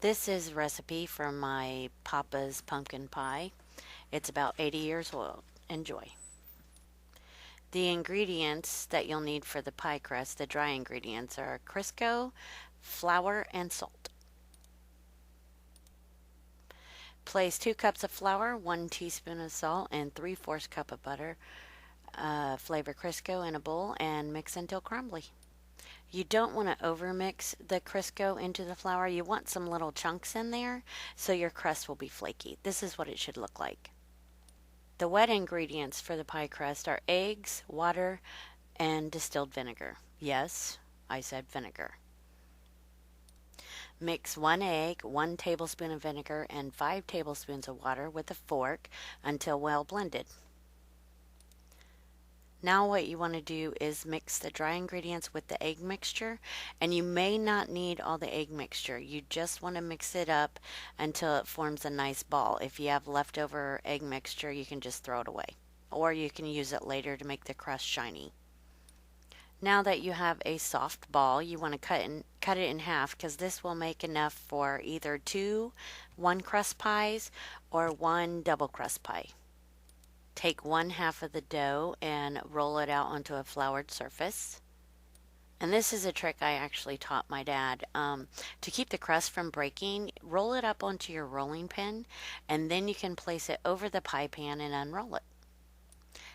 This is a recipe for my Papa's pumpkin pie. It's about 80 years old. Enjoy. The ingredients that you'll need for the pie crust, the dry ingredients, are Crisco, flour, and salt. Place 2 cups of flour, 1 teaspoon of salt, and 3/4 cup of butter. Flavor Crisco in a bowl and mix until crumbly. You don't want to overmix the Crisco into the flour. You want some little chunks in there so your crust will be flaky. This is what it should look like. The wet ingredients for the pie crust are eggs, water, and distilled vinegar. Yes, I said vinegar. Mix 1 egg, 1 tablespoon of vinegar, and 5 tablespoons of water with a fork until well blended. Now what you want to do is mix the dry ingredients with the egg mixture, and you may not need all the egg mixture. You just want to mix it up until it forms a nice ball. If you have leftover egg mixture, you can just throw it away, or you can use it later to make the crust shiny. Now that you have a soft ball, you want to cut it in half because this will make enough for either 2 one crust pies or 1 double crust pie. Take 1/2 of the dough and roll it out onto a floured surface. And this is a trick I actually taught my dad. To keep the crust from breaking, roll it up onto your rolling pin, and then you can place it over the pie pan and unroll it.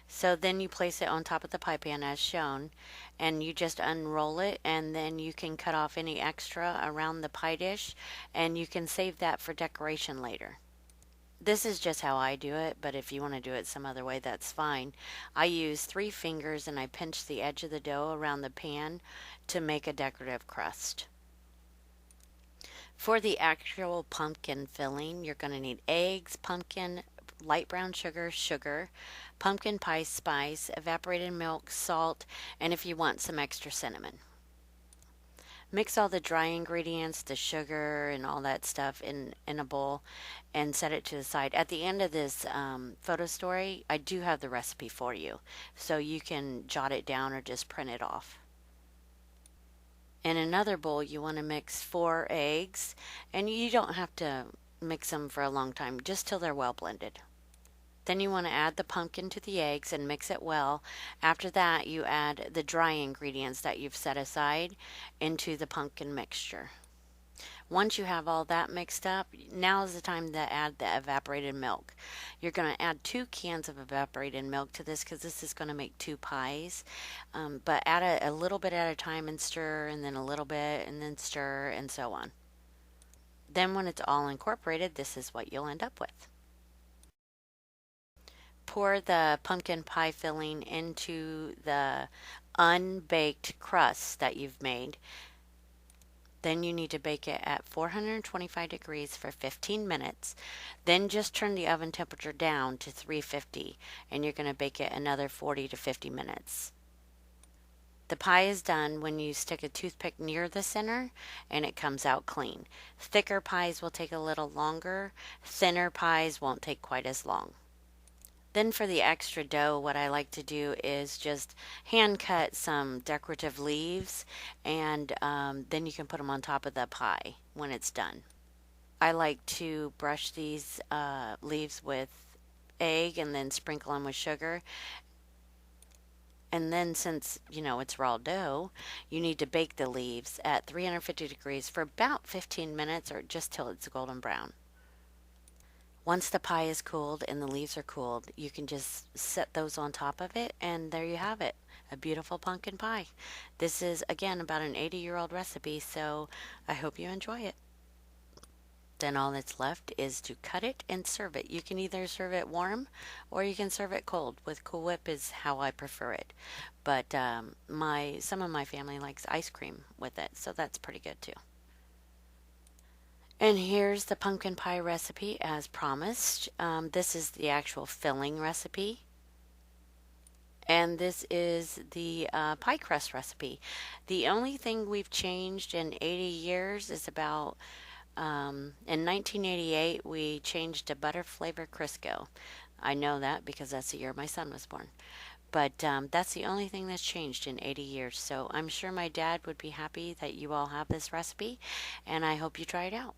So then you place it on top of the pie pan as shown, and you just unroll it, and then you can cut off any extra around the pie dish, and you can save that for decoration later. This is just how I do it, but if you want to do it some other way, that's fine. I use 3 fingers and I pinch the edge of the dough around the pan to make a decorative crust. For the actual pumpkin filling, you're going to need eggs, pumpkin, light brown sugar, pumpkin pie spice, evaporated milk, salt, and if you want some extra cinnamon. Mix all the dry ingredients, the sugar, and all that stuff in a bowl and set it to the side. At the end of this photo story, I do have the recipe for you, so you can jot it down or just print it off. In another bowl, you want to mix 4 eggs, and you don't have to mix them for a long time, just till they're well blended. Then you want to add the pumpkin to the eggs and mix it well. After that, you add the dry ingredients that you've set aside into the pumpkin mixture. Once you have all that mixed up, now is the time to add the evaporated milk. You're going to add 2 cans of evaporated milk to this because this is going to make 2 pies. But add a little bit at a time and stir, and then a little bit, and then stir, and so on. Then when it's all incorporated, this is what you'll end up with. Pour the pumpkin pie filling into the unbaked crust that you've made. Then you need to bake it at 425 degrees for 15 minutes. Then just turn the oven temperature down to 350, and you're going to bake it another 40 to 50 minutes. The pie is done when you stick a toothpick near the center and it comes out clean. Thicker pies will take a little longer. Thinner pies won't take quite as long. Then for the extra dough, what I like to do is just hand cut some decorative leaves, and then you can put them on top of the pie when it's done. I like to brush these leaves with egg and then sprinkle them with sugar. And then since, it's raw dough, you need to bake the leaves at 350 degrees for about 15 minutes or just till it's golden brown. Once the pie is cooled and the leaves are cooled, you can just set those on top of it, and there you have it, a beautiful pumpkin pie. This is, again, about an 80-year-old recipe, so I hope you enjoy it. Then all that's left is to cut it and serve it. You can either serve it warm or you can serve it cold. With Cool Whip is how I prefer it. But some of my family likes ice cream with it, so that's pretty good too. And here's the pumpkin pie recipe as promised. This is the actual filling recipe. And this is the pie crust recipe. The only thing we've changed in 80 years is about, in 1988, we changed to butter flavor Crisco. I know that because that's the year my son was born. But that's the only thing that's changed in 80 years. So I'm sure my dad would be happy that you all have this recipe, and I hope you try it out.